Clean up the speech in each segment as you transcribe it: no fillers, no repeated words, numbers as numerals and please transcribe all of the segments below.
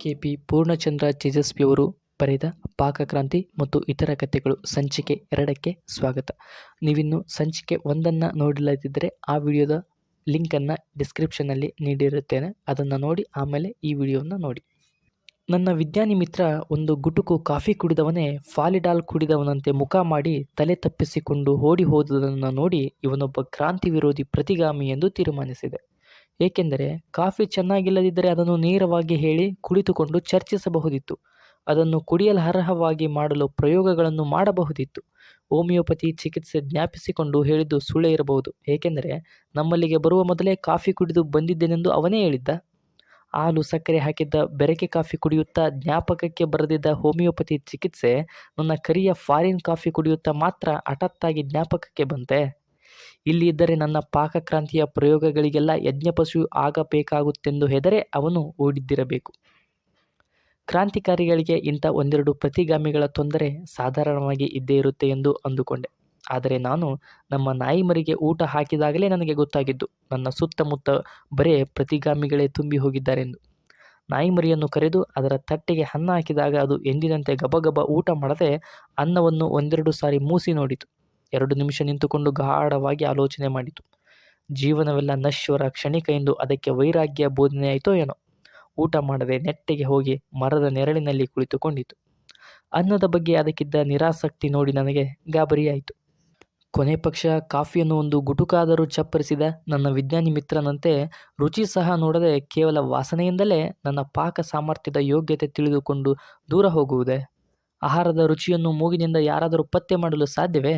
KP. Purnachandra ತೇಜಸ್ವಿಯವರು ಬರೆದ ಪಾಕಕ್ರಾಂತಿ ಮತ್ತು ಇತರ ಕಥೆಗಳು ಸಂಚಿಕೆ 2ಕ್ಕೆ ಸ್ವಾಗತ. ನೀವಿನ್ನು ಸಂಚಿಕೆ 1 ನೋಡಿಲ್ಲದಿದ್ದರೆ ಆ ವಿಡಿಯೋದ ಲಿಂಕನ್ನು ಡಿಸ್ಕ್ರಿಪ್ಷನ್ನಲ್ಲಿ ನೀಡಿರುತ್ತೇನೆ. ಅದನ್ನು ನೋಡಿ ಆಮೇಲೆ ಈ ವಿಡಿಯೋವನ್ನು ನೋಡಿ. ನನ್ನ ವಿಜ್ಞಾನಿ ಮಿತ್ರ ಒಂದು ಗುಟುಕು ಕಾಫಿ ಕುಡಿದವನೇ ಫಾಲಿಡಾಲ್ ಕುಡಿದವನಂತೆ ಮುಖ ಮಾಡಿ ತಲೆ ತಪ್ಪಿಸಿಕೊಂಡು ಓಡಿ ಹೋದುದನ್ನು ನೋಡಿ ಇವನೊಬ್ಬ ಕ್ರಾಂತಿ ವಿರೋಧಿ ಪ್ರತಿಗಾಮಿ ಎಂದು ತೀರ್ಮಾನಿಸಿದೆ. ಏಕೆಂದರೆ ಕಾಫಿ ಚೆನ್ನಾಗಿಲ್ಲದಿದ್ದರೆ ಅದನ್ನು ನೇರವಾಗಿ ಹೇಳಿ ಕುಳಿತುಕೊಂಡು ಚರ್ಚಿಸಬಹುದಿತ್ತು. ಅದನ್ನು ಕುಡಿಯಲರ್ಹವಾಗಿ ಮಾಡಲು ಪ್ರಯೋಗಗಳನ್ನು ಮಾಡಬಹುದಿತ್ತು. ಹೋಮಿಯೋಪತಿ ಚಿಕಿತ್ಸೆ ಜ್ಞಾಪಿಸಿಕೊಂಡು ಹೇಳಿದ್ದು ಸುಳ್ಳೇ ಇರಬಹುದು. ಏಕೆಂದರೆ ನಮ್ಮಲ್ಲಿಗೆ ಬರುವ ಮೊದಲೇ ಕಾಫಿ ಕುಡಿದು ಬಂದಿದ್ದೇನೆಂದು ಅವನೇ ಹೇಳಿದ್ದ. ಹಾಲು ಸಕ್ಕರೆ ಹಾಕಿದ್ದ ಬೆರಕೆ ಕಾಫಿ ಕುಡಿಯುತ್ತಾ ಜ್ಞಾಪಕಕ್ಕೆ ಬರದಿದ್ದ ಹೋಮಿಯೋಪತಿ ಚಿಕಿತ್ಸೆ ನನ್ನ ಕರಿಯ ಫಾರಿನ್ ಕಾಫಿ ಕುಡಿಯುತ್ತಾ ಮಾತ್ರ ಹಠಾತ್ತಾಗಿ ಜ್ಞಾಪಕಕ್ಕೆ ಬಂತೆ. ಇಲ್ಲಿ ಇದ್ದರೆ ನನ್ನ ಪಾಕಕ್ರಾಂತಿಯ ಪ್ರಯೋಗಗಳಿಗೆಲ್ಲ ಯಜ್ಞಪಶು ಆಗಬೇಕಾಗುತ್ತೆಂದು ಹೆದರೆ ಅವನು ಓಡಿದ್ದಿರಬೇಕು. ಕ್ರಾಂತಿಕಾರಿಗಳಿಗೆ ಇಂಥ ಒಂದೆರಡು ಪ್ರತಿಗಾಮಿಗಳ ತೊಂದರೆ ಸಾಧಾರಣವಾಗಿ ಇದ್ದೇ ಇರುತ್ತೆ ಎಂದು ಅಂದುಕೊಂಡೆ. ಆದರೆ ನಾನು ನಮ್ಮ ನಾಯಿಮರಿಗೆ ಊಟ ಹಾಕಿದಾಗಲೇ ನನಗೆ ಗೊತ್ತಾಗಿದ್ದು ನನ್ನ ಸುತ್ತಮುತ್ತ ಬರೇ ಪ್ರತಿಗಾಮಿಗಳೇ ತುಂಬಿ ಹೋಗಿದ್ದಾರೆಂದು. ನಾಯಿಮರಿಯನ್ನು ಕರೆದು ಅದರ ತಟ್ಟೆಗೆ ಅನ್ನ ಹಾಕಿದಾಗ ಅದು ಎಂದಿನಂತೆ ಗಬಗಬ ಊಟ ಮಾಡದೆ ಅನ್ನವನ್ನು ಒಂದೆರಡು ಸಾರಿ ಮೂಸಿ ನೋಡಿತು. 2 ನಿಮಿಷ ನಿಂತುಕೊಂಡು ಗಾಢವಾಗಿ ಆಲೋಚನೆ ಮಾಡಿತು. ಜೀವನವೆಲ್ಲ ನಶ್ವರ ಕ್ಷಣಿಕ ಎಂದು ಅದಕ್ಕೆ ವೈರಾಗ್ಯ ಬೋಧನೆಯಾಯಿತೋ ಏನೋ. ಊಟ ಮಾಡದೆ ನೆಟ್ಟಗೆ ಹೋಗಿ ಮರದ ನೆರಳಿನಲ್ಲಿ ಕುಳಿತುಕೊಂಡಿತು. ಅನ್ನದ ಬಗ್ಗೆ ಅದಕ್ಕಿದ್ದ ನಿರಾಸಕ್ತಿ ನೋಡಿ ನನಗೆ ಗಾಬರಿಯಾಯಿತು. ಕೊನೆ ಪಕ್ಷ ಕಾಫಿಯನ್ನು ಒಂದು ಗುಟುಕಾದರೂ ಚಪ್ಪರಿಸಿದ ನನ್ನ ವಿಜ್ಞಾನಿ ಮಿತ್ರನಂತೆ ರುಚಿ ಸಹ ನೋಡದೆ ಕೇವಲ ವಾಸನೆಯಿಂದಲೇ ನನ್ನ ಪಾಕ ಸಾಮರ್ಥ್ಯದ ಯೋಗ್ಯತೆ ತಿಳಿದುಕೊಂಡು ದೂರ ಹೋಗುವುದೇ? ಆಹಾರದ ರುಚಿಯನ್ನು ಮೂಗಿನಿಂದ ಯಾರಾದರೂ ಪತ್ತೆ ಮಾಡಲು ಸಾಧ್ಯವೇ?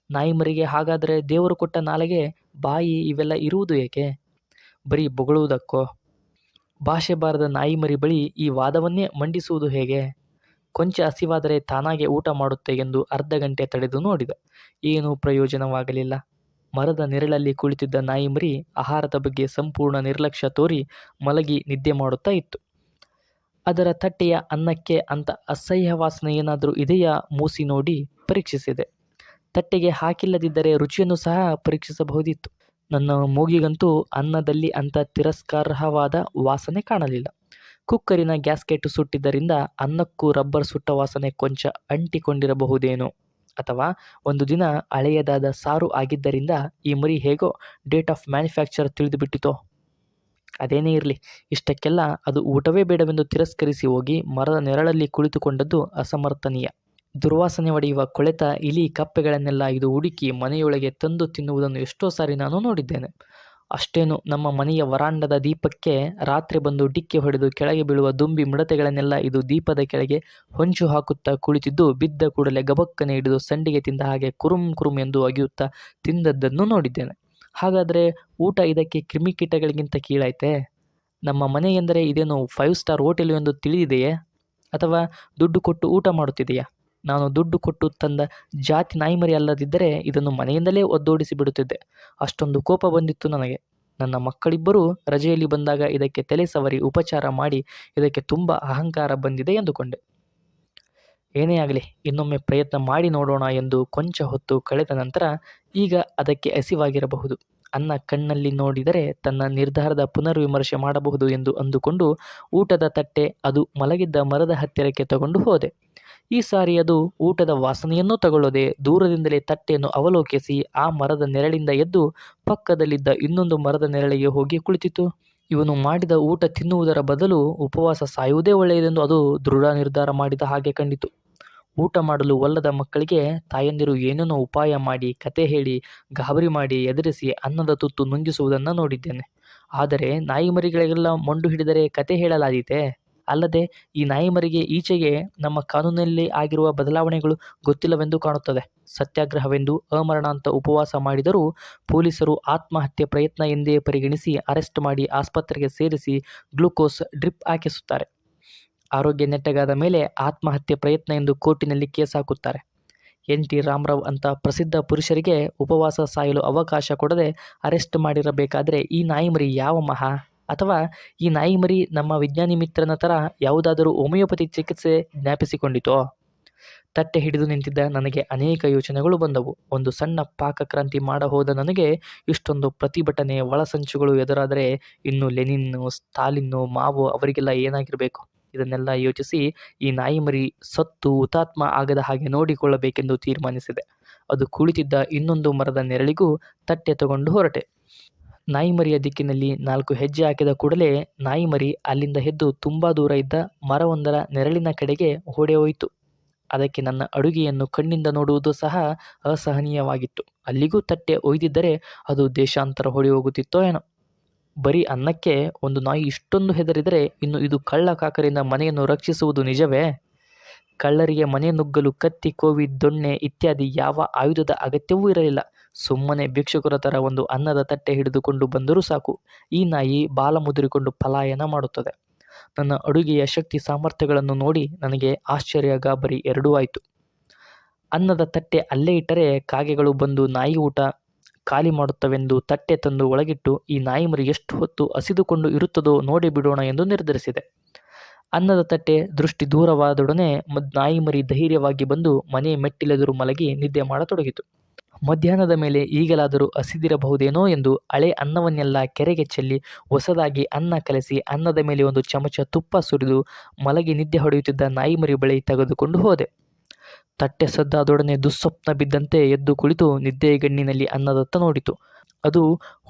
ನಾಯಿಮರಿಗೆ ಹಾಗಾದರೆ ದೇವರು ಕೊಟ್ಟ ನಾಲಿಗೆ, ಬಾಯಿ ಇವೆಲ್ಲ ಇರುವುದು ಏಕೆ? ಬರೀ ಬೊಗಳುವುದಕ್ಕೋ? ಭಾಷೆ ಬಾರದ ನಾಯಿಮರಿ ಬಳಿ ಈ ವಾದವನ್ನೇ ಮಂಡಿಸುವುದು ಹೇಗೆ? ಕೊಂಚ ಹಸಿವಾದರೆ ತಾನಾಗೆ ಊಟ ಮಾಡುತ್ತೆ ಎಂದು ಅರ್ಧ ಗಂಟೆ ತಡೆದು ನೋಡಿದ. ಏನೂ ಪ್ರಯೋಜನವಾಗಲಿಲ್ಲ. ಮರದ ನೆರಳಲ್ಲಿ ಕುಳಿತಿದ್ದ ನಾಯಿಮರಿ ಆಹಾರದ ಬಗ್ಗೆ ಸಂಪೂರ್ಣ ನಿರ್ಲಕ್ಷ್ಯ ತೋರಿ ಮಲಗಿ ನಿದ್ದೆ ಮಾಡುತ್ತಾ ಇತ್ತು. ಅದರ ತಟ್ಟೆಯ ಅನ್ನಕ್ಕೆ ಅಂಥ ಅಸಹ್ಯ ವಾಸನೆ ಏನಾದರೂ ಇದೆಯಾ ಮೂಸಿ ನೋಡಿ ಪರೀಕ್ಷಿಸಿದೆ. ತಟ್ಟೆಗೆ ಹಾಕಿಲ್ಲದಿದ್ದರೆ ರುಚಿಯನ್ನು ಸಹ ಪರೀಕ್ಷಿಸಬಹುದಿತ್ತು. ನನ್ನ ಮೂಗಿಗಂತೂ ಅನ್ನದಲ್ಲಿ ಅಂಥ ತಿರಸ್ಕಾರಾರ್ಹವಾದ ವಾಸನೆ ಕಾಣಲಿಲ್ಲ. ಕುಕ್ಕರಿನ ಗ್ಯಾಸ್ಕೆಟ್ ಸುಟ್ಟಿದ್ದರಿಂದ ಅನ್ನಕ್ಕೂ ರಬ್ಬರ್ ಸುಟ್ಟ ವಾಸನೆ ಕೊಂಚ ಅಂಟಿಕೊಂಡಿರಬಹುದೇನೋ, ಅಥವಾ ಒಂದು ದಿನ ಹಳೆಯದಾದ ಸಾರು ಆಗಿದ್ದರಿಂದ ಈ ಮರಿ ಹೇಗೋ ಡೇಟ್ ಆಫ್ ಮ್ಯಾನುಫ್ಯಾಕ್ಚರ್ ತಿಳಿದುಬಿಟ್ಟಿತೋ. ಅದೇನೇ ಇರಲಿ, ಇಷ್ಟಕ್ಕೆಲ್ಲ ಅದು ಊಟವೇ ಬೇಡವೆಂದು ತಿರಸ್ಕರಿಸಿ ಹೋಗಿ ಮರದ ನೆರಳಲ್ಲಿ ಕುಳಿತುಕೊಂಡದ್ದು ಅಸಮರ್ಥನೀಯ. ದುರ್ವಾಸನೆ ಒಡೆಯುವ ಕೊಳೆತ ಇಲಿ ಕಪ್ಪೆಗಳನ್ನೆಲ್ಲ ಇದು ಹುಡುಕಿ ಮನೆಯೊಳಗೆ ತಂದು ತಿನ್ನುವುದನ್ನು ಎಷ್ಟೋ ಸಾರಿ ನಾನು ನೋಡಿದ್ದೇನೆ. ಅಷ್ಟೇನು, ನಮ್ಮ ಮನೆಯ ವರಾಂಡದ ದೀಪಕ್ಕೆ ರಾತ್ರಿ ಬಂದು ಡಿಕ್ಕಿ ಹೊಡೆದು ಕೆಳಗೆ ಬೀಳುವ ದುಂಬಿ ಮಿಡತೆಗಳನ್ನೆಲ್ಲ ಇದು ದೀಪದ ಕೆಳಗೆ ಹೊಂಚು ಹಾಕುತ್ತಾ ಕುಳಿತಿದ್ದು ಬಿದ್ದ ಕೂಡಲೇ ಗಬಕ್ಕನೆ ಹಿಡಿದು ಸಂಡಿಗೆ ತಿಂದ ಹಾಗೆ ಕುರುಂ ಕುರುಂ ಎಂದು ಅಗಿಯುತ್ತಾ ತಿಂದದ್ದನ್ನು ನೋಡಿದ್ದೇನೆ. ಹಾಗಾದರೆ ಊಟ ಇದಕ್ಕೆ ಕ್ರಿಮಿಕೀಟಗಳಿಗಿಂತ ಕೀಳಾಯ್ತೆ? ನಮ್ಮ ಮನೆ ಎಂದರೆ ಇದೇನು 5 ಸ್ಟಾರ್ ಹೋಟೆಲು ಎಂದು ತಿಳಿದಿದೆಯೇ? ಅಥವಾ ದುಡ್ಡು ಕೊಟ್ಟು ಊಟ ಮಾಡುತ್ತಿದೆಯಾ? ನಾನು ದುಡ್ಡು ಕೊಟ್ಟು ತಂದ ಜಾತಿ ನಾಯಿಮರಿ ಅಲ್ಲದಿದ್ದರೆ ಇದನ್ನು ಮನೆಯಿಂದಲೇ ಒದ್ದೋಡಿಸಿ ಬಿಡುತ್ತಿದ್ದೆ. ಅಷ್ಟೊಂದು ಕೋಪ ಬಂದಿತ್ತು ನನಗೆ. ನನ್ನ ಮಕ್ಕಳಿಬ್ಬರೂ ರಜೆಯಲ್ಲಿ ಬಂದಾಗ ಇದಕ್ಕೆ ತಲೆ ಸವರಿ ಉಪಚಾರ ಮಾಡಿ ಇದಕ್ಕೆ ತುಂಬ ಅಹಂಕಾರ ಬಂದಿದೆ ಎಂದುಕೊಂಡೆ. ಏನೇ ಆಗಲಿ, ಇನ್ನೊಮ್ಮೆ ಪ್ರಯತ್ನ ಮಾಡಿ ನೋಡೋಣ ಎಂದು ಕೊಂಚ ಹೊತ್ತು ಕಳೆದ ನಂತರ ಈಗ ಅದಕ್ಕೆ ಹಸಿವಾಗಿರಬಹುದು, ಅನ್ನ ಕಣ್ಣಲ್ಲಿ ನೋಡಿದರೆ ತನ್ನ ನಿರ್ಧಾರದ ಪುನರ್ವಿಮರ್ಶೆ ಮಾಡಬಹುದು ಎಂದು ಅಂದುಕೊಂಡು ಊಟದ ತಟ್ಟೆ ಅದು ಮಲಗಿದ್ದ ಮರದ ಹತ್ತಿರಕ್ಕೆ ತಗೊಂಡು ಹೋದೆ. ಈ ಸಾರಿ ಅದು ಊಟದ ವಾಸನೆಯನ್ನೂ ತಗೊಳ್ಳದೆ ದೂರದಿಂದಲೇ ತಟ್ಟೆಯನ್ನು ಅವಲೋಕಿಸಿ ಆ ಮರದ ನೆರಳಿಂದ ಎದ್ದು ಪಕ್ಕದಲ್ಲಿದ್ದ ಇನ್ನೊಂದು ಮರದ ನೆರಳಿಗೆ ಹೋಗಿ ಕುಳಿತಿತು. ಇವನು ಮಾಡಿದ ಊಟ ತಿನ್ನುವುದರ ಬದಲು ಉಪವಾಸ ಸಾಯುವುದೇ ಒಳ್ಳೆಯದೆಂದು ಅದು ದೃಢ ನಿರ್ಧಾರ ಮಾಡಿದ ಹಾಗೆ ಕಂಡಿತು. ಊಟ ಮಾಡಲು ಒಲ್ಲದ ಮಕ್ಕಳಿಗೆ ತಾಯಂದಿರು ಏನೇನೋ ಉಪಾಯ ಮಾಡಿ, ಕತೆ ಹೇಳಿ, ಗಾಬರಿ ಮಾಡಿ, ಎದುರಿಸಿ ಅನ್ನದ ತುತ್ತು ನುಂಗಿಸುವುದನ್ನು ನೋಡಿದ್ದೇನೆ. ಆದರೆ ನಾಯಿಮರಿಗಳಿಗೆಲ್ಲ ಮೊಂಡು ಹಿಡಿದರೆ ಕತೆ ಹೇಳಲಾದೀತೆ? ಅಲ್ಲದೆ ಈ ನಾಯಿಮರಿಗೆ ಈಚೆಗೆ ನಮ್ಮ ಕಾನೂನಿನಲ್ಲಿ ಆಗಿರುವ ಬದಲಾವಣೆಗಳು ಗೊತ್ತಿಲ್ಲವೆಂದು ಕಾಣುತ್ತದೆ. ಸತ್ಯಾಗ್ರಹವೆಂದು ಅಮರಣಾಂತ ಉಪವಾಸ ಮಾಡಿದರೂ ಪೊಲೀಸರು ಆತ್ಮಹತ್ಯೆ ಪ್ರಯತ್ನ ಎಂದೇ ಪರಿಗಣಿಸಿ ಅರೆಸ್ಟ್ ಮಾಡಿ ಆಸ್ಪತ್ರೆಗೆ ಸೇರಿಸಿ ಗ್ಲೂಕೋಸ್ ಡ್ರಿಪ್ ಹಾಕಿಸುತ್ತಾರೆ. ಆರೋಗ್ಯ ನೆಟ್ಟಗಾದ ಮೇಲೆ ಆತ್ಮಹತ್ಯೆ ಪ್ರಯತ್ನ ಎಂದು ಕೋರ್ಟಿನಲ್ಲಿ ಕೇಸ್ ಹಾಕುತ್ತಾರೆ. NT ರಾಮರಾವ್ ಅಂತ ಪ್ರಸಿದ್ಧ ಪುರುಷರಿಗೆ ಉಪವಾಸ ಸಾಯಲು ಅವಕಾಶ ಕೊಡದೆ ಅರೆಸ್ಟ್ ಮಾಡಿರಬೇಕಾದರೆ ಈ ನಾಯಿಮರಿ ಯಾವ ಮಹಾ? ಅಥವಾ ಈ ನಾಯಿಮರಿ ನಮ್ಮ ವಿಜ್ಞಾನಿ ಮಿತ್ರನ ಥರ ಯಾವುದಾದರೂ ಹೋಮಿಯೋಪತಿ ಚಿಕಿತ್ಸೆ ಜ್ಞಾಪಿಸಿಕೊಂಡಿತೋ? ತಟ್ಟೆ ಹಿಡಿದು ನಿಂತಿದ್ದ ನನಗೆ ಅನೇಕ ಯೋಚನೆಗಳು ಬಂದವು. ಒಂದು ಸಣ್ಣ ಪಾಕಕ್ರಾಂತಿ ಮಾಡಹೋದ ನನಗೆ ಇಷ್ಟೊಂದು ಪ್ರತಿಭಟನೆ ಒಳಸಂಚುಗಳು ಎದುರಾದರೆ ಇನ್ನು ಲೆನಿನ್ನು, ಸ್ಟಾಲಿನ್ನು, ಮಾವೋ ಅವರಿಗೆಲ್ಲ ಏನಾಗಿರಬೇಕು? ಇದನ್ನೆಲ್ಲ ಯೋಚಿಸಿ ಈ ನಾಯಿಮರಿ ಸತ್ತು ಹುತಾತ್ಮ ಆಗದ ಹಾಗೆ ನೋಡಿಕೊಳ್ಳಬೇಕೆಂದು ತೀರ್ಮಾನಿಸಿದೆ. ಅದು ಕುಳಿತಿದ್ದ ಇನ್ನೊಂದು ಮರದ ನೆರಳಿಗೂ ತಟ್ಟೆ ತಗೊಂಡು ಹೊರಟೆ. ನಾಯಿಮರಿಯ ದಿಕ್ಕಿನಲ್ಲಿ 4 ಹೆಜ್ಜೆ ಹಾಕಿದ ಕೂಡಲೇ ನಾಯಿಮರಿ ಅಲ್ಲಿಂದ ಎದ್ದು ತುಂಬಾ ದೂರ ಇದ್ದ ಮರವೊಂದರ ನೆರಳಿನ ಕಡೆಗೆ ಓಡಿಹೋಯಿತು. ಅದಕ್ಕೆ ನನ್ನ ಅಡುಗೆಯನ್ನು ಕಣ್ಣಿಂದ ನೋಡುವುದು ಸಹ ಅಸಹನೀಯವಾಗಿತ್ತು. ಅಲ್ಲಿಗೂ ತಟ್ಟೆ ಒಯ್ದಿದ್ದರೆ ಅದು ದೇಶಾಂತರ ಓಡಿ ಹೋಗುತ್ತಿತ್ತೋ ಏನೋ. ಬರೀ ಅನ್ನಕ್ಕೆ ಒಂದು ನಾಯಿ ಇಷ್ಟೊಂದು ಹೆದರಿದರೆ ಇನ್ನು ಇದು ಕಳ್ಳ ಕಾಕರಿಂದ ಮನೆಯನ್ನು ರಕ್ಷಿಸುವುದು ನಿಜವೇ? ಕಳ್ಳರಿಗೆ ಮನೆ ನುಗ್ಗಲು ಕತ್ತಿ, ಕೋವಿ, ದೊಣ್ಣೆ ಇತ್ಯಾದಿ ಯಾವ ಆಯುಧದ ಅಗತ್ಯವೂ ಇರಲಿಲ್ಲ. ಸುಮ್ಮನೆ ಭಿಕ್ಷುಕರ ಥರ ಒಂದು ಅನ್ನದ ತಟ್ಟೆ ಹಿಡಿದುಕೊಂಡು ಬಂದರೂ ಸಾಕು, ಈ ನಾಯಿ ಬಾಲ ಮುದುರಿಕೊಂಡು ಪಲಾಯನ ಮಾಡುತ್ತದೆ. ನನ್ನ ಅಡುಗೆಯ ಶಕ್ತಿ ಸಾಮರ್ಥ್ಯಗಳನ್ನು ನೋಡಿ ನನಗೆ ಆಶ್ಚರ್ಯ, ಗಾಬರಿ ಎರಡೂ ಆಯಿತು. ಅನ್ನದ ತಟ್ಟೆ ಅಲ್ಲೇ ಇಟ್ಟರೆ ಕಾಗೆಗಳು ಬಂದು ನಾಯಿ ಊಟ ಖಾಲಿ ಮಾಡುತ್ತವೆಂದು ತಟ್ಟೆ ತಂದು ಒಳಗಿಟ್ಟು ಈ ನಾಯಿಮರಿ ಎಷ್ಟು ಹೊತ್ತು ಹಸಿದುಕೊಂಡು ಇರುತ್ತದೋ ನೋಡಿ ಬಿಡೋಣ ಎಂದು ನಿರ್ಧರಿಸಿದೆ. ಅನ್ನದ ತಟ್ಟೆ ದೃಷ್ಟಿ ದೂರವಾದೊಡನೆ ನಾಯಿಮರಿ ಧೈರ್ಯವಾಗಿ ಬಂದು ಮನೆ ಮೆಟ್ಟಿಲೆದುರು ಮಲಗಿ ನಿದ್ದೆ ಮಾಡತೊಡಗಿತು. ಮಧ್ಯಾಹ್ನದ ಮೇಲೆ ಈಗಲಾದರೂ ಹಸಿದಿರಬಹುದೇನೋ ಎಂದು ಹಳೆ ಅನ್ನವನ್ನೆಲ್ಲ ಕೆರೆಗೆ ಚೆಲ್ಲಿ ಹೊಸದಾಗಿ ಅನ್ನ ಕಲಸಿ ಅನ್ನದ ಮೇಲೆ ಒಂದು ಚಮಚ ತುಪ್ಪ ಸುರಿದು ಮಲಗಿ ನಿದ್ದೆ ಹೊಡೆಯುತ್ತಿದ್ದ ನಾಯಿಮರಿ ಬಳಿ ತೆಗೆದುಕೊಂಡು ಹೋದೆ. ತಟ್ಟೆ ಸದ್ದಾದೊಡನೆ ದುಸ್ವಪ್ನ ಬಿದ್ದಂತೆ ಎದ್ದು ಕುಳಿತು ನಿದ್ದೆಗಣ್ಣಿನಲ್ಲಿ ಅನ್ನದತ್ತ ನೋಡಿತು. ಅದು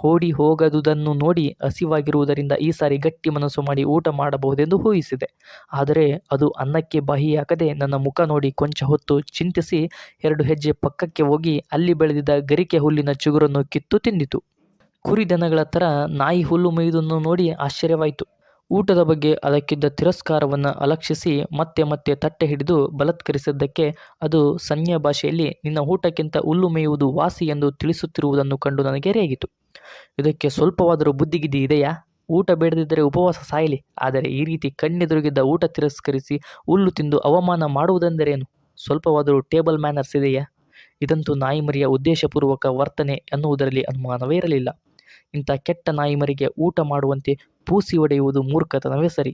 ಓಡಿ ಹೋಗದುದನ್ನು ನೋಡಿ ಹಸಿವಾಗಿರುವುದರಿಂದ ಈ ಸಾರಿ ಗಟ್ಟಿ ಮನಸ್ಸು ಮಾಡಿ ಊಟ ಮಾಡಬಹುದೆಂದು ಊಹಿಸಿದೆ. ಆದರೆ ಅದು ಅನ್ನಕ್ಕೆ ಬಾಯಿ ಹಾಕದೆ ನನ್ನ ಮುಖ ನೋಡಿ ಕೊಂಚ ಹೊತ್ತು ಚಿಂತಿಸಿ 2 ಹೆಜ್ಜೆ ಪಕ್ಕಕ್ಕೆ ಹೋಗಿ ಅಲ್ಲಿ ಬೆಳೆದಿದ್ದ ಗರಿಕೆ ಹುಲ್ಲಿನ ಚಿಗುರನ್ನು ಕಿತ್ತು ತಿಂದಿತು. ಕುರಿ ದನಗಳ ಥರ ನಾಯಿ ಹುಲ್ಲು ಮೇಯುವುದನ್ನು ನೋಡಿ ಆಶ್ಚರ್ಯವಾಯಿತು. ಊಟದ ಬಗ್ಗೆ ಅದಕ್ಕಿದ್ದ ತಿರಸ್ಕಾರವನ್ನು ಅಲಕ್ಷಿಸಿ ಮತ್ತೆ ಮತ್ತೆ ತಟ್ಟೆ ಹಿಡಿದು ಬಲತ್ಕರಿಸಿದ್ದಕ್ಕೆ ಅದು ಸಂಜ್ಞಾ ಭಾಷೆಯಲ್ಲಿ ನಿನ್ನ ಊಟಕ್ಕಿಂತ ಹುಲ್ಲು ಮೇಯುವುದು ವಾಸಿ ಎಂದು ತಿಳಿಸುತ್ತಿರುವುದನ್ನು ಕಂಡು ನನಗೆ ರೇಗಿತು. ಇದಕ್ಕೆ ಸ್ವಲ್ಪವಾದರೂ ಬುದ್ಧಿಗಿದ್ದಿ ಇದೆಯಾ? ಊಟ ಬೇಡದಿದ್ದರೆ ಉಪವಾಸ ಸಾಯಲಿ, ಆದರೆ ಈ ರೀತಿ ಕಣ್ಣೆದುರುಗಿದ್ದ ಊಟ ತಿರಸ್ಕರಿಸಿ ಹುಲ್ಲು ತಿಂದು ಅವಮಾನ ಮಾಡುವುದೆಂದರೇನು? ಸ್ವಲ್ಪವಾದರೂ ಟೇಬಲ್ ಮ್ಯಾನರ್ಸ್ ಇದೆಯಾ? ಇದಂತೂ ನಾಯಿಮರಿಯ ಉದ್ದೇಶಪೂರ್ವಕ ವರ್ತನೆ ಅನ್ನುವುದರಲ್ಲಿ ಅನುಮಾನವೇ ಇರಲಿಲ್ಲ. ಇಂಥ ಕೆಟ್ಟ ನಾಯಿಮರಿಗೆ ಊಟ ಮಾಡುವಂತೆ ಪೂಸಿ ಹೊಡೆಯುವುದು ಮೂರ್ಖತನವೇ ಸರಿ.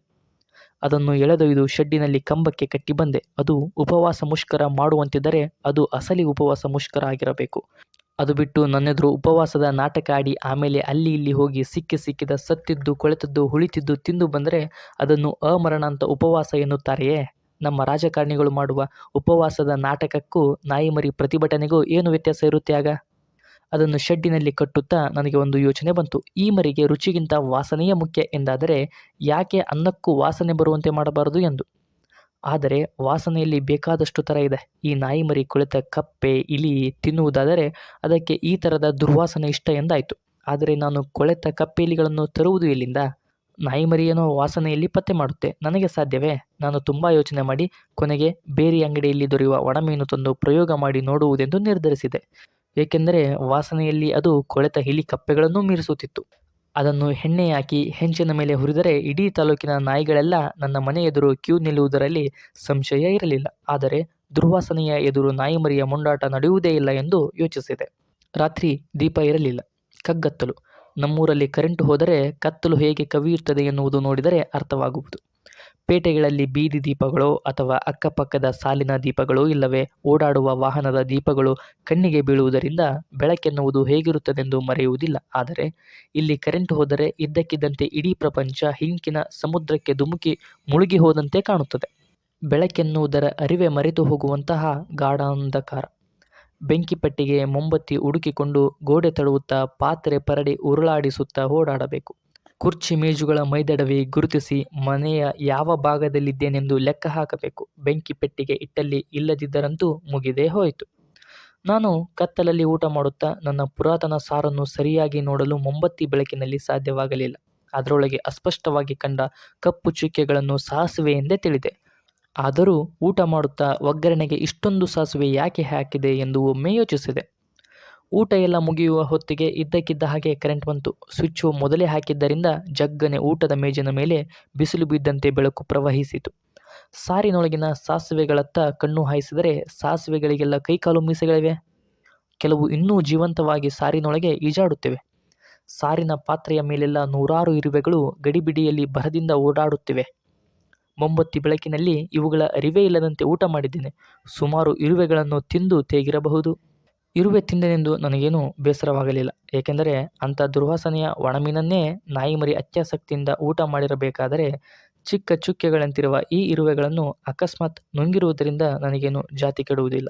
ಅದನ್ನು ಎಳೆದೊಯ್ದು ಶೆಡ್ಡಿನಲ್ಲಿ ಕಂಬಕ್ಕೆ ಕಟ್ಟಿ ಬಂದೆ. ಅದು ಉಪವಾಸ ಮುಷ್ಕರ ಮಾಡುವಂತಿದ್ದರೆ ಅದು ಅಸಲಿ ಉಪವಾಸ ಮುಷ್ಕರ ಆಗಿರಬೇಕು. ಅದು ಬಿಟ್ಟು ನನ್ನೆದುರು ಉಪವಾಸದ ನಾಟಕ ಆಡಿ ಆಮೇಲೆ ಅಲ್ಲಿ ಇಲ್ಲಿ ಹೋಗಿ ಸಿಕ್ಕಿದ ಸತ್ತಿದ್ದು ಕೊಳೆತದ್ದು ಉಳಿತಿದ್ದು ತಿಂದು ಬಂದರೆ ಅದನ್ನು ಅಮರಣ ಅಂತ ಉಪವಾಸ ಎನ್ನುತ್ತಾರೆಯೇ? ನಮ್ಮ ರಾಜಕಾರಣಿಗಳು ಮಾಡುವ ಉಪವಾಸದ ನಾಟಕಕ್ಕೂ ನಾಯಿಮರಿ ಪ್ರತಿಭಟನೆಗೂ ಏನು ವ್ಯತ್ಯಾಸ ಇರುತ್ತೆ ಆಗ? ಅದನ್ನು ಶೆಡ್ಡಿನಲ್ಲಿ ಕಟ್ಟುತ್ತಾ ನನಗೆ ಒಂದು ಯೋಚನೆ ಬಂತು. ಈ ಮರಿಗೆ ರುಚಿಗಿಂತ ವಾಸನೆಯೇ ಮುಖ್ಯ ಎಂದಾದರೆ ಯಾಕೆ ಅನ್ನಕ್ಕೂ ವಾಸನೆ ಬರುವಂತೆ ಮಾಡಬಾರದು ಎಂದು. ಆದರೆ ವಾಸನೆಯಲ್ಲಿ ಬೇಕಾದಷ್ಟು ಥರ ಇದೆ. ಈ ನಾಯಿಮರಿ ಕೊಳೆತ ಕಪ್ಪೆ, ಇಲಿ ತಿನ್ನುವುದಾದರೆ ಅದಕ್ಕೆ ಈ ಥರದ ದುರ್ವಾಸನೆ ಇಷ್ಟ ಎಂದಾಯಿತು. ಆದರೆ ನಾನು ಕೊಳೆತ ಕಪ್ಪೆ, ಇಲಿಗಳನ್ನು ತರುವುದು ಎಲ್ಲಿಂದ? ನಾಯಿಮರಿಯೇನೋ ವಾಸನೆಯಲ್ಲಿ ಪತ್ತೆ ಮಾಡುತ್ತೆ, ನನಗೆ ಸಾಧ್ಯವೇ? ನಾನು ತುಂಬ ಯೋಚನೆ ಮಾಡಿ ಕೊನೆಗೆ ಬೇರೆ ಅಂಗಡಿಯಲ್ಲಿ ದೊರೆಯುವ ಒಣಮೀನು ತಂದು ಪ್ರಯೋಗ ಮಾಡಿ ನೋಡುವುದೆಂದು ನಿರ್ಧರಿಸಿದೆ. ಏಕೆಂದರೆ ವಾಸನೆಯಲ್ಲಿ ಅದು ಕೊಳೆತ ಇಲಿ ಕಪ್ಪೆಗಳನ್ನೂ ಮೀರಿಸುತ್ತಿತ್ತು. ಅದನ್ನು ಎಣ್ಣೆ ಹಾಕಿ ಹೆಂಚಿನ ಮೇಲೆ ಹುರಿದರೆ ಇಡೀ ತಾಲೂಕಿನ ನಾಯಿಗಳೆಲ್ಲ ನನ್ನ ಮನೆ ಎದುರು ಕ್ಯೂ ನಿಲ್ಲುವುದರಲ್ಲಿ ಸಂಶಯ ಇರಲಿಲ್ಲ. ಆದರೆ ದುರ್ವಾಸನೆಯ ಎದುರು ನಾಯಿಮರಿಯ ಮೊಂಡಾಟ ನಡೆಯುವುದೇ ಇಲ್ಲ ಎಂದು ಯೋಚಿಸಿದೆ. ರಾತ್ರಿ ದೀಪ ಇರಲಿಲ್ಲ, ಕಗ್ಗತ್ತಲು. ನಮ್ಮೂರಲ್ಲಿ ಕರೆಂಟು ಹೋದರೆ ಕತ್ತಲು ಹೇಗೆ ಕವಿಯುತ್ತದೆ ಎನ್ನುವುದು ನೋಡಿದರೆ ಅರ್ಥವಾಗುವುದು. ಪೇಟೆಗಳಲ್ಲಿ ಬೀದಿ ದೀಪಗಳೋ ಅಥವಾ ಅಕ್ಕಪಕ್ಕದ ಸಾಲಿನ ದೀಪಗಳೋ ಇಲ್ಲವೇ ಓಡಾಡುವ ವಾಹನದ ದೀಪಗಳು ಕಣ್ಣಿಗೆ ಬೀಳುವುದರಿಂದ ಬೆಳಕೆನ್ನುವುದು ಹೇಗಿರುತ್ತದೆಂದು ಮರೆಯುವುದಿಲ್ಲ. ಆದರೆ ಇಲ್ಲಿ ಕರೆಂಟು ಹೋದರೆ ಇದ್ದಕ್ಕಿದ್ದಂತೆ ಇಡೀ ಪ್ರಪಂಚ ಹಿಂಕಿನ ಸಮುದ್ರಕ್ಕೆ ಧುಮುಕಿ ಮುಳುಗಿ ಹೋದಂತೆ ಕಾಣುತ್ತದೆ. ಬೆಳಕೆನ್ನುವುದರ ಅರಿವೆ ಮರೆತು ಹೋಗುವಂತಹ ಗಾಢಾಂಧಕಾರ. ಬೆಂಕಿ ಪೆಟ್ಟಿಗೆ ಮೊಂಬತ್ತಿ ಹುಡುಕಿಕೊಂಡು ಗೋಡೆ ತಳುವುತ್ತಾ ಪಾತ್ರೆ ಪರಡಿ ಉರುಳಾಡಿಸುತ್ತಾ ಓಡಾಡಬೇಕು. ಕುರ್ಚಿ ಮೇಜುಗಳ ಮೈದಡವಿ ಗುರುತಿಸಿ ಮನೆಯ ಯಾವ ಭಾಗದಲ್ಲಿದ್ದೇನೆಂದು ಲೆಕ್ಕ ಹಾಕಬೇಕು. ಬೆಂಕಿ ಪೆಟ್ಟಿಗೆ ಇಟ್ಟಲ್ಲಿ ಇಲ್ಲದಿದ್ದರಂತೂ ಮುಗಿದೇ ಹೋಯಿತು. ನಾನು ಕತ್ತಲಲ್ಲಿ ಊಟ ಮಾಡುತ್ತಾ ನನ್ನ ಪುರಾತನ ಸಾರನ್ನು ಸರಿಯಾಗಿ ನೋಡಲು ಮೊಂಬತ್ತಿ ಬೆಳಕಿನಲ್ಲಿ ಸಾಧ್ಯವಾಗಲಿಲ್ಲ. ಅದರೊಳಗೆ ಅಸ್ಪಷ್ಟವಾಗಿ ಕಂಡ ಕಪ್ಪು ಚುಕ್ಕೆಗಳನ್ನು ಸಾಸಿವೆ ಎಂದೇ ತಿಳಿದೆ. ಆದರೂ ಊಟ ಮಾಡುತ್ತಾ ಒಗ್ಗರಣೆಗೆ ಇಷ್ಟೊಂದು ಸಾಸಿವೆ ಯಾಕೆ ಹಾಕಿದೆ ಎಂದು ಒಮ್ಮೆ ಯೋಚಿಸಿದೆ. ಊಟ ಎಲ್ಲ ಮುಗಿಯುವ ಹೊತ್ತಿಗೆ ಇದ್ದಕ್ಕಿದ್ದ ಹಾಗೆ ಕರೆಂಟ್ ಬಂತು. ಸ್ವಿಚ್ಚು ಮೊದಲೇ ಹಾಕಿದ್ದರಿಂದ ಜಗ್ಗನೆ ಊಟದ ಮೇಜಿನ ಮೇಲೆ ಬಿಸಿಲು ಬಿದ್ದಂತೆ ಬೆಳಕು ಪ್ರವಹಿಸಿತು. ಸಾರಿನೊಳಗಿನ ಸಾಸಿವೆಗಳತ್ತ ಕಣ್ಣು ಹಾಯಿಸಿದರೆ ಸಾಸಿವೆಗಳಿಗೆಲ್ಲ ಕೈಕಾಲು ಮೀಸೆಗಳಿವೆ. ಕೆಲವು ಇನ್ನೂ ಜೀವಂತವಾಗಿ ಸಾರಿನೊಳಗೆ ಈಜಾಡುತ್ತಿವೆ. ಸಾರಿನ ಪಾತ್ರೆಯ ಮೇಲೆಲ್ಲ ನೂರಾರು ಇರುವೆಗಳು ಗಡಿಬಿಡಿಯಲ್ಲಿ ಭರದಿಂದ ಓಡಾಡುತ್ತಿವೆ. ಮೊಂಬತ್ತಿ ಬೆಳಕಿನಲ್ಲಿ ಇವುಗಳ ಅರಿವೇ ಇಲ್ಲದಂತೆ ಊಟ ಮಾಡಿದ್ದೇನೆ. ಸುಮಾರು ಇರುವೆಗಳನ್ನು ತಿಂದು ತೇಗಿರಬಹುದು. ಇರುವೆ ತಿಂದನೆಂದು ನನಗೇನು ಬೇಸರವಾಗಲಿಲ್ಲ. ಏಕೆಂದರೆ ಅಂಥ ದುರ್ವಾಸನೆಯ ಒಣಮೀನನ್ನೇ ನಾಯಿಮರಿ ಅತ್ಯಾಸಕ್ತಿಯಿಂದ ಊಟ ಮಾಡಿರಬೇಕಾದರೆ ಚಿಕ್ಕ ಚುಕ್ಕೆಗಳಂತಿರುವ ಈ ಇರುವೆಗಳನ್ನು ಅಕಸ್ಮಾತ್ ನುಂಗಿರುವುದರಿಂದ ನನಗೇನು ಜಾತಿ ಕೆಡುವುದಿಲ್ಲ.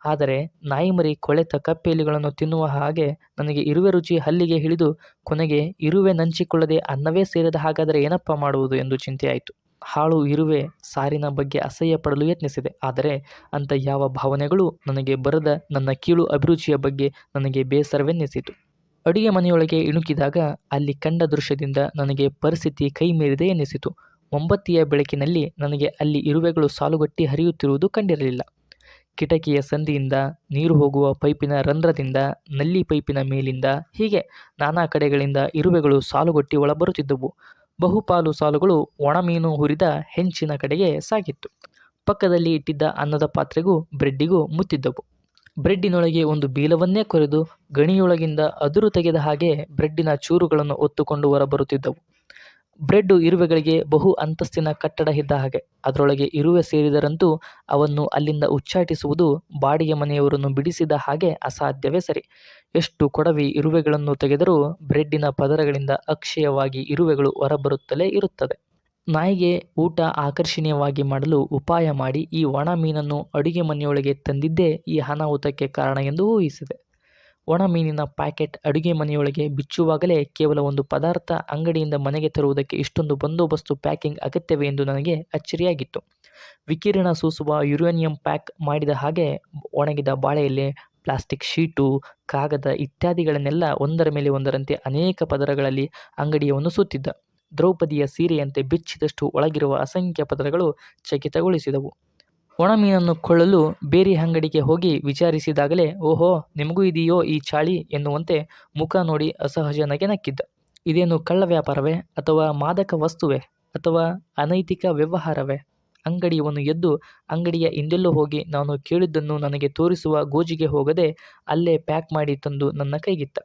ಆದರೆ ನಾಯಿಮರಿ ಕೊಳೆತ ಕಪ್ಪೆಲಿಗಳನ್ನು ತಿನ್ನುವ ಹಾಗೆ ನನಗೆ ಇರುವೆ ರುಚಿ ಹಲ್ಲಿಗೆ ಹಿಡಿದು ಕೊನೆಗೆ ಇರುವೆ ನಂಚಿಕೊಳ್ಳದೆ ಅನ್ನವೇ ಸೇರಿದ ಹಾಗಾದರೆ ಏನಪ್ಪ ಮಾಡುವುದು ಎಂದು ಚಿಂತೆಯಾಯಿತು. ಹಾಳು ಇರುವೆ ಸಾರಿನ ಬಗ್ಗೆ ಅಸಹ್ಯ ಪಡಲು ಯತ್ನಿಸಿದೆ. ಆದರೆ ಅಂಥ ಯಾವ ಭಾವನೆಗಳೂ ನನಗೆ ಬರದ ನನ್ನ ಕೀಳು ಅಭಿರುಚಿಯ ಬಗ್ಗೆ ನನಗೆ ಬೇಸರವೆನ್ನಿಸಿತು. ಅಡುಗೆ ಮನೆಯೊಳಗೆ ಇಣುಕಿದಾಗ ಅಲ್ಲಿ ಕಂಡ ದೃಶ್ಯದಿಂದ ನನಗೆ ಪರಿಸ್ಥಿತಿ ಕೈ ಮೀರಿದೆ ಎನ್ನಿಸಿತು. ಮೊಂಬತ್ತಿಯ ಬೆಳಕಿನಲ್ಲಿ ನನಗೆ ಅಲ್ಲಿ ಇರುವೆಗಳು ಸಾಲುಗಟ್ಟಿ ಹರಿಯುತ್ತಿರುವುದು ಕಂಡಿರಲಿಲ್ಲ. ಕಿಟಕಿಯ ಸಂದಿಯಿಂದ, ನೀರು ಹೋಗುವ ಪೈಪಿನ ರಂಧ್ರದಿಂದ, ನಲ್ಲಿ ಪೈಪಿನ ಮೇಲಿಂದ, ಹೀಗೆ ನಾನಾ ಕಡೆಗಳಿಂದ ಇರುವೆಗಳು ಸಾಲುಗಟ್ಟಿ ಒಳಬರುತ್ತಿದ್ದವು. ಬಹುಪಾಲು ಸಾಲುಗಳು ಒಣಮೀನು ಹುರಿದ ಹೆಂಚಿನ ಕಡೆಗೆ ಸಾಗಿತ್ತು. ಪಕ್ಕದಲ್ಲಿ ಇಟ್ಟಿದ್ದ ಅನ್ನದ ಪಾತ್ರೆಗೂ ಬ್ರೆಡ್ಡಿಗೂ ಮುತ್ತಿದ್ದವು. ಬ್ರೆಡ್ಡಿನೊಳಗೆ ಒಂದು ಬೀಲವನ್ನೇ ಕೊರೆದು ಗಣಿಯೊಳಗಿಂದ ಅದುರು ತೆಗೆದ ಹಾಗೆ ಬ್ರೆಡ್ಡಿನ ಚೂರುಗಳನ್ನು ಹೊತ್ತುಕೊಂಡು ಹೊರಬರುತ್ತಿದ್ದವು. ಬ್ರೆಡ್ಡು ಇರುವೆಗಳಿಗೆ ಬಹು ಅಂತಸ್ತಿನ ಕಟ್ಟಡ ಇದ್ದ ಹಾಗೆ. ಅದರೊಳಗೆ ಇರುವೆ ಸೇರಿದರಂತೂ ಅವನ್ನು ಅಲ್ಲಿಂದ ಉಚ್ಚಾಟಿಸುವುದು ಬಾಡಿಗೆ ಮನೆಯವರನ್ನು ಬಿಡಿಸಿದ ಹಾಗೆ ಅಸಾಧ್ಯವೇ ಸರಿ. ಎಷ್ಟು ಕೊಡವಿ ಇರುವೆಗಳನ್ನು ತೆಗೆದರೂ ಬ್ರೆಡ್ಡಿನ ಪದರಗಳಿಂದ ಅಕ್ಷಯವಾಗಿ ಇರುವೆಗಳು ಹೊರಬರುತ್ತಲೇ ಇರುತ್ತದೆ. ನಾಯಿಗೆ ಊಟ ಆಕರ್ಷಣೀಯವಾಗಿ ಮಾಡಲು ಉಪಾಯ ಮಾಡಿ ಈ ಒಣ ಮೀನನ್ನು ಅಡುಗೆ ಮನೆಯೊಳಗೆ ತಂದಿದ್ದೇ ಈ ಅನಾಹುತಕ್ಕೆ ಕಾರಣ ಎಂದು ಊಹಿಸಿದೆ. ಒಣ ಮೀನಿನ ಪ್ಯಾಕೆಟ್ ಅಡುಗೆ ಮನೆಯೊಳಗೆ ಬಿಚ್ಚುವಾಗಲೇ ಕೇವಲ ಒಂದು ಪದಾರ್ಥ ಅಂಗಡಿಯಿಂದ ಮನೆಗೆ ತರುವುದಕ್ಕೆ ಇಷ್ಟೊಂದು ಬಂದೋಬಸ್ತು ಪ್ಯಾಕಿಂಗ್ ಅಗತ್ಯವೇ ಎಂದು ನನಗೆ ಅಚ್ಚರಿಯಾಗಿತ್ತು. ವಿಕಿರಣ ಸೂಸುವ ಯುರೇನಿಯಂ ಪ್ಯಾಕ್ ಮಾಡಿದ ಹಾಗೆ ಒಣಗಿದ ಬಾಳೆಎಲೆ, ಪ್ಲಾಸ್ಟಿಕ್ ಶೀಟು, ಕಾಗದ ಇತ್ಯಾದಿಗಳನ್ನೆಲ್ಲ ಒಂದರ ಮೇಲೆ ಒಂದರಂತೆ ಅನೇಕ ಪದರಗಳಲ್ಲಿ ಅಂಗಡಿಯನ್ನು ಸುತ್ತಿದ್ದ. ದ್ರೌಪದಿಯ ಸೀರೆಯಂತೆ ಬಿಚ್ಚಿದಷ್ಟು ಒಳಗಿರುವ ಅಸಂಖ್ಯ ಪದರಗಳು ಚಕಿತಗೊಳಿಸಿದವು. ಒಣಮೀನನ್ನು ಕೊಳ್ಳಲು ಬೇರೆ ಅಂಗಡಿಗೆ ಹೋಗಿ ವಿಚಾರಿಸಿದಾಗಲೇ ಓಹೋ, ನಿಮಗೂ ಇದೆಯೋ ಈ ಚಾಳಿ ಎನ್ನುವಂತೆ ಮುಖ ನೋಡಿ ಅಸಹಜ ನಗೆ ನಕ್ಕಿದ್ದ. ಇದೇನು ಕಳ್ಳ ವ್ಯಾಪಾರವೇ ಅಥವಾ ಮಾದಕ ವಸ್ತುವೇ ಅಥವಾ ಅನೈತಿಕ ವ್ಯವಹಾರವೇ? ಅಂಗಡಿಯವನು ಎದ್ದು ಅಂಗಡಿಯ ಹಿಂದೆಲ್ಲೋ ಹೋಗಿ ನಾನು ಕೇಳಿದ್ದನ್ನು ನನಗೆ ತೋರಿಸುವ ಗೋಜಿಗೆ ಹೋಗದೆ ಅಲ್ಲೇ ಪ್ಯಾಕ್ ಮಾಡಿ ತಂದು ನನ್ನ ಕೈಗಿತ್ತ.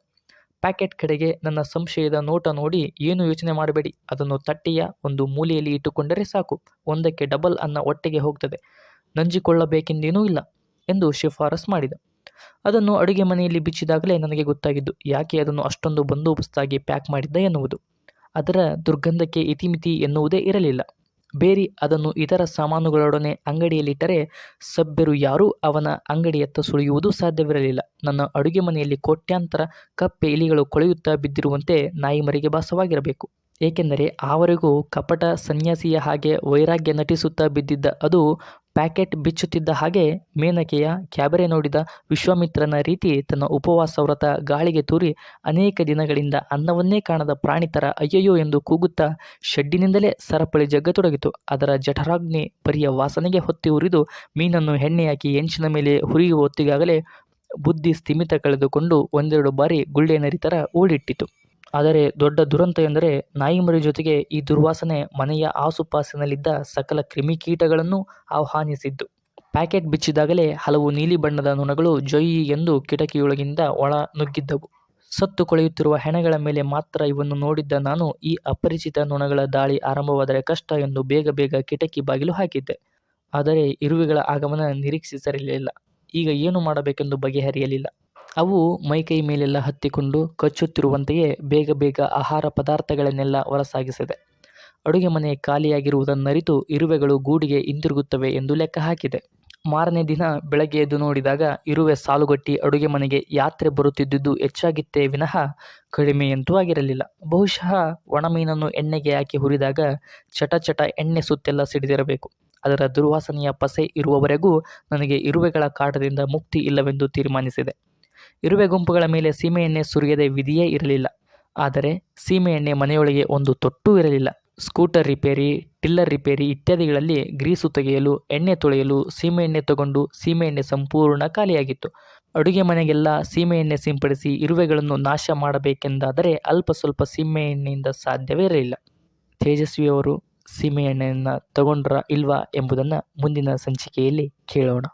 ಪ್ಯಾಕೆಟ್ ಕಡೆಗೆ ನನ್ನ ಸಂಶಯದ ನೋಟ ನೋಡಿ ಏನು ಯೋಚನೆ ಮಾಡಬೇಡಿ, ಅದನ್ನು ತಟ್ಟೆಯ ಒಂದು ಮೂಲೆಯಲ್ಲಿ ಇಟ್ಟುಕೊಂಡರೆ ಸಾಕು, ಒಂದಕ್ಕೆ ಡಬಲ್ ಅನ್ನ ಹೊಟ್ಟೆಗೆ ಹೋಗ್ತದೆ, ನಂಜಿಕೊಳ್ಳಬೇಕೆಂದೇನೂ ಇಲ್ಲ ಎಂದು ಶಿಫಾರಸ್ ಮಾಡಿದ. ಅದನ್ನು ಅಡುಗೆ ಮನೆಯಲ್ಲಿ ಬಿಚ್ಚಿದಾಗಲೇ ನನಗೆ ಗೊತ್ತಾಗಿದ್ದು ಯಾಕೆ ಅದನ್ನು ಅಷ್ಟೊಂದು ಬಂದೋಬಸ್ತಾಗಿ ಪ್ಯಾಕ್ ಮಾಡಿದ್ದ ಎನ್ನುವುದು. ಅದರ ದುರ್ಗಂಧಕ್ಕೆ ಇತಿಮಿತಿ ಎನ್ನುವುದೇ ಇರಲಿಲ್ಲ. ಬೇರಿ ಅದನ್ನು ಇತರ ಸಾಮಾನುಗಳೊಡನೆ ಅಂಗಡಿಯಲ್ಲಿಟ್ಟರೆ ಸಭ್ಯರು ಯಾರೂ ಅವನ ಅಂಗಡಿಯತ್ತ ಸುಳಿಯುವುದು ಸಾಧ್ಯವಿರಲಿಲ್ಲ. ನನ್ನ ಅಡುಗೆ ಮನೆಯಲ್ಲಿ ಕೋಟ್ಯಾಂತರ ಕಪ್ಪೆ ಇಲಿಗಳು ಕೊಳೆಯುತ್ತಾ ಬಿದ್ದಿರುವಂತೆ ನಾಯಿಮರಿಗೆ ಭಾಸವಾಗಿರಬೇಕು. ಏಕೆಂದರೆ ಆವರೆಗೂ ಕಪಟ ಸನ್ಯಾಸಿಯ ಹಾಗೆ ವೈರಾಗ್ಯ ನಟಿಸುತ್ತಾ ಬಿದ್ದಿದ್ದ ಅದು ಪ್ಯಾಕೆಟ್ ಬಿಚ್ಚುತ್ತಿದ್ದ ಹಾಗೆ ಮೇನಕೆಯ ಕ್ಯಾಬರೆ ನೋಡಿದ ವಿಶ್ವಾಮಿತ್ರನ ರೀತಿ ತನ್ನ ಉಪವಾಸ ವ್ರತ ಗಾಳಿಗೆ ತೂರಿ ಅನೇಕ ದಿನಗಳಿಂದ ಅನ್ನವನ್ನೇ ಕಾಣದ ಪ್ರಾಣಿ ಥರ ಅಯ್ಯಯ್ಯೋ ಎಂದು ಕೂಗುತ್ತಾ ಶೆಡ್ಡಿನಿಂದಲೇ ಸರಪಳಿ ಜಗ್ಗತೊಡಗಿತು. ಅದರ ಜಠರಾಗ್ನಿ ಪರಿಯ ವಾಸನೆಗೆ ಹೊತ್ತಿ ಉರಿದು ಮೀನನ್ನು ಎಣ್ಣೆ ಹಾಕಿ ಹೆಂಚಿನ ಮೇಲೆ ಹುರಿಯುವ ಹೊತ್ತಿಗಾಗಲೇ ಬುದ್ಧಿ ಸ್ಥಿಮಿತ ಕಳೆದುಕೊಂಡು ಒಂದೆರಡು ಬಾರಿ ಗುಳ್ಳೆ ನರಿ ಥರ ಓಡಿಟ್ಟಿತು. ಆದರೆ ದೊಡ್ಡ ದುರಂತ ಎಂದರೆ ನಾಯಿಮರಿ ಜೊತೆಗೆ ಈ ದುರ್ವಾಸನೆ ಮನೆಯ ಆಸುಪಾಸಿನಲ್ಲಿದ್ದ ಸಕಲ ಕ್ರಿಮಿಕೀಟಗಳನ್ನು ಆಹ್ವಾನಿಸಿದ್ದು. ಪ್ಯಾಕೆಟ್ ಬಿಚ್ಚಿದಾಗಲೇ ಹಲವು ನೀಲಿ ಬಣ್ಣದ ನೊಣಗಳು ಜೊಯ್ ಎಂದು ಕಿಟಕಿಯೊಳಗಿಂದ ಒಳ ನುಗ್ಗಿದ್ದವು. ಸತ್ತು ಕೊಳೆಯುತ್ತಿರುವ ಹೆಣಗಳ ಮೇಲೆ ಮಾತ್ರ ಇವನ್ನು ನೋಡಿದ್ದ ನಾನು ಈ ಅಪರಿಚಿತ ನೊಣಗಳ ದಾಳಿ ಆರಂಭವಾದರೆ ಕಷ್ಟ ಎಂದು ಬೇಗ ಬೇಗ ಕಿಟಕಿ ಬಾಗಿಲು ಹಾಕಿದ್ದೆ. ಆದರೆ ಇರುವೆಗಳ ಆಗಮನ ನಿರೀಕ್ಷಿಸಿರಲಿಲ್ಲ. ಈಗ ಏನು ಮಾಡಬೇಕೆಂದು ಬಗೆಹರಿಯಲಿಲ್ಲ. ಅವು ಮೈಕೈ ಮೇಲೆಲ್ಲ ಹತ್ತಿಕೊಂಡು ಕಚ್ಚುತ್ತಿರುವಂತೆಯೇ ಬೇಗ ಬೇಗ ಆಹಾರ ಪದಾರ್ಥಗಳನ್ನೆಲ್ಲ ಹೊರಸಾಗಿಸಿದೆ. ಅಡುಗೆ ಮನೆ ಖಾಲಿಯಾಗಿರುವುದನ್ನರಿತು ಇರುವೆಗಳು ಗೂಡಿಗೆ ಹಿಂದಿರುಗುತ್ತವೆ ಎಂದು ಲೆಕ್ಕ ಹಾಕಿದೆ. ಮಾರನೇ ದಿನ ಬೆಳಗ್ಗೆ ಎದ್ದು ನೋಡಿದಾಗ ಇರುವೆ ಸಾಲುಗಟ್ಟಿ ಅಡುಗೆ ಮನೆಗೆ ಯಾತ್ರೆ ಬರುತ್ತಿದ್ದುದು ಹೆಚ್ಚಾಗಿತ್ತೇ ವಿನಃ ಕಡಿಮೆಯಂತೂ ಆಗಿರಲಿಲ್ಲ. ಬಹುಶಃ ಒಣಮೀನನ್ನು ಎಣ್ಣೆಗೆ ಹಾಕಿ ಹುರಿದಾಗ ಚಟ ಚಟ ಎಣ್ಣೆ ಸುತ್ತೆಲ್ಲ ಸಿಡಿದಿರಬೇಕು. ಅದರ ದುರ್ವಾಸನೆಯ ಪಸೆ ಇರುವವರೆಗೂ ನನಗೆ ಇರುವೆಗಳ ಕಾಟದಿಂದ ಮುಕ್ತಿ ಇಲ್ಲವೆಂದು ತೀರ್ಮಾನಿಸಿದೆ. ಇರುವೆ ಗುಂಪುಗಳ ಮೇಲೆ ಸೀಮೆಎಣ್ಣೆ ಸುರಿಯದೆ ವಿಧಿಯೇ ಇರಲಿಲ್ಲ. ಆದರೆ ಸೀಮೆಎಣ್ಣೆ ಮನೆಯೊಳಗೆ ಒಂದು ತೊಟ್ಟೂ ಇರಲಿಲ್ಲ. ಸ್ಕೂಟರ್ ರಿಪೇರಿ, ಟಿಲ್ಲರ್ ರಿಪೇರಿ ಇತ್ಯಾದಿಗಳಲ್ಲಿ ಗ್ರೀಸು ತೆಗೆಯಲು, ಎಣ್ಣೆ ತೊಳೆಯಲು ಸೀಮೆಎಣ್ಣೆ ತಗೊಂಡು ಸೀಮೆಎಣ್ಣೆ ಸಂಪೂರ್ಣ ಖಾಲಿಯಾಗಿತ್ತು. ಅಡುಗೆ ಮನೆಗೆಲ್ಲ ಸೀಮೆಎಣ್ಣೆ ಸಿಂಪಡಿಸಿ ಇರುವೆಗಳನ್ನು ನಾಶ ಮಾಡಬೇಕೆಂದಾದರೆ ಅಲ್ಪ ಸ್ವಲ್ಪ ಸೀಮೆಎಣ್ಣೆಯಿಂದ ಸಾಧ್ಯವೇ ಇರಲಿಲ್ಲ. ತೇಜಸ್ವಿಯವರು ಸೀಮೆಎಣ್ಣೆಯನ್ನು ತಗೊಂಡ್ರಾ ಇಲ್ವಾ ಎಂಬುದನ್ನು ಮುಂದಿನ ಸಂಚಿಕೆಯಲ್ಲಿ ಕೇಳೋಣ.